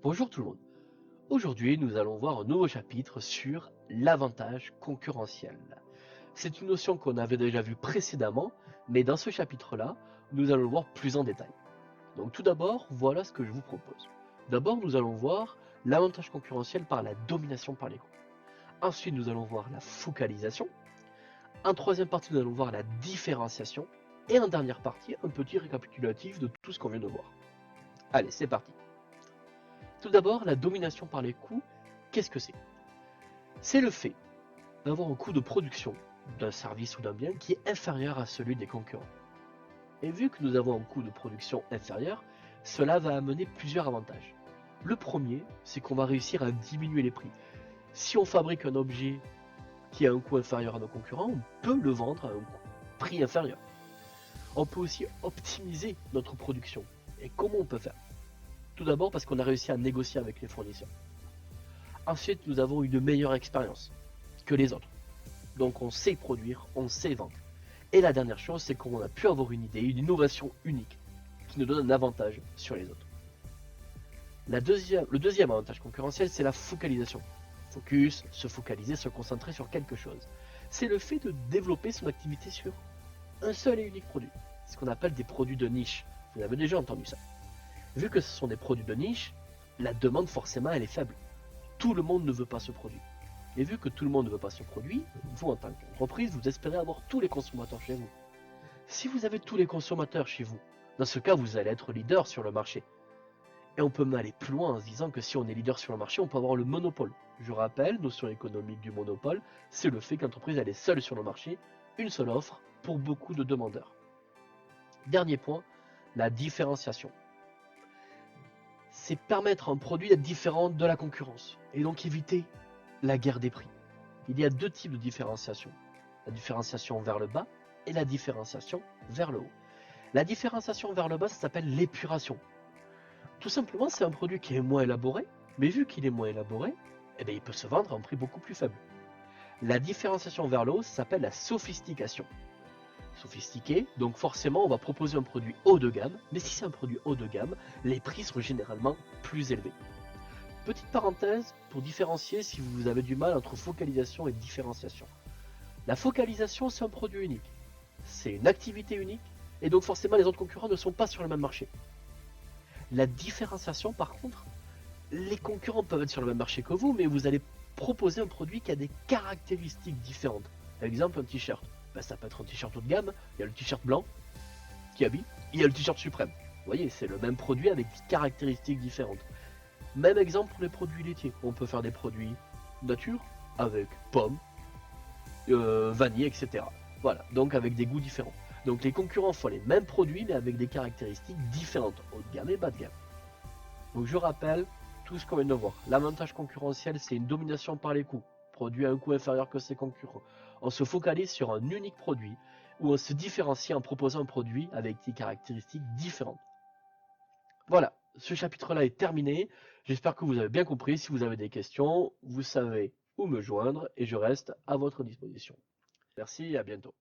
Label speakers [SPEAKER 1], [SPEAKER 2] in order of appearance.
[SPEAKER 1] Bonjour tout le monde. Aujourd'hui, nous allons voir un nouveau chapitre sur l'avantage concurrentiel. C'est une notion qu'on avait déjà vue précédemment, mais dans ce chapitre-là, nous allons le voir plus en détail. Donc tout d'abord, voilà ce que je vous propose. D'abord, nous allons voir l'avantage concurrentiel par la domination par les groupes. Ensuite, nous allons voir la focalisation. En troisième partie, nous allons voir la différenciation. Et en dernière partie, un petit récapitulatif de tout ce qu'on vient de voir. Allez, c'est parti. Tout d'abord, la domination par les coûts, qu'est-ce que c'est? C'est le fait d'avoir un coût de production d'un service ou d'un bien qui est inférieur à celui des concurrents. Et vu que nous avons un coût de production inférieur, cela va amener plusieurs avantages. Le premier, c'est qu'on va réussir à diminuer les prix. Si on fabrique un objet qui a un coût inférieur à nos concurrents, on peut le vendre à un prix inférieur. On peut aussi optimiser notre production. Et comment on peut faire? Tout d'abord parce qu'on a réussi à négocier avec les fournisseurs. Ensuite, nous avons une meilleure expérience que les autres. Donc on sait produire, on sait vendre. Et la dernière chose, c'est qu'on a pu avoir une idée, une innovation unique qui nous donne un avantage sur les autres. Le deuxième avantage concurrentiel, c'est la focalisation. Focus, se focaliser, se concentrer sur quelque chose. C'est le fait de développer son activité sur un seul et unique produit. C'est ce qu'on appelle des produits de niche. Vous avez déjà entendu ça. Vu que ce sont des produits de niche, la demande forcément elle est faible. Tout le monde ne veut pas ce produit. Et vu que tout le monde ne veut pas ce produit, vous en tant qu'entreprise, vous espérez avoir tous les consommateurs chez vous. Si vous avez tous les consommateurs chez vous, dans ce cas vous allez être leader sur le marché. Et on peut même aller plus loin en se disant que si on est leader sur le marché, on peut avoir le monopole. Je rappelle, notion économique du monopole, c'est le fait que l'entreprise elle est seule sur le marché, une seule offre pour beaucoup de demandeurs. Dernier point, la différenciation. C'est permettre à un produit d'être différent de la concurrence et donc éviter la guerre des prix. Il y a deux types de différenciation. La différenciation vers le bas et la différenciation vers le haut. La différenciation vers le bas, ça s'appelle l'épuration. Tout simplement, c'est un produit qui est moins élaboré, mais vu qu'il est moins élaboré, eh bien, il peut se vendre à un prix beaucoup plus faible. La différenciation vers le haut, ça s'appelle la sophistication. Sophistiqué, donc forcément on va proposer un produit haut de gamme, mais si c'est un produit haut de gamme, les prix sont généralement plus élevés. Petite parenthèse pour différencier si vous avez du mal entre focalisation et différenciation. La focalisation, c'est un produit unique. C'est une activité unique, et donc forcément les autres concurrents ne sont pas sur le même marché. La différenciation, par contre, les concurrents peuvent être sur le même marché que vous, mais vous allez proposer un produit qui a des caractéristiques différentes. Par exemple, un t-shirt. Ben, ça peut être un t-shirt haut de gamme, il y a le t-shirt blanc qui habille, il y a le t-shirt suprême. Vous voyez, c'est le même produit avec des caractéristiques différentes. Même exemple pour les produits laitiers. On peut faire des produits nature avec pommes, vanille, etc. Voilà, donc avec des goûts différents. Donc les concurrents font les mêmes produits mais avec des caractéristiques différentes, haut de gamme et bas de gamme. Donc je rappelle tout ce qu'on vient de voir. L'avantage concurrentiel, c'est une domination par les coûts, produit à un coût inférieur que ses concurrents. On se focalise sur un unique produit où on se différencie en proposant un produit avec des caractéristiques différentes. Voilà, ce chapitre-là est terminé. J'espère que vous avez bien compris. Si vous avez des questions, vous savez où me joindre et je reste à votre disposition. Merci et à bientôt.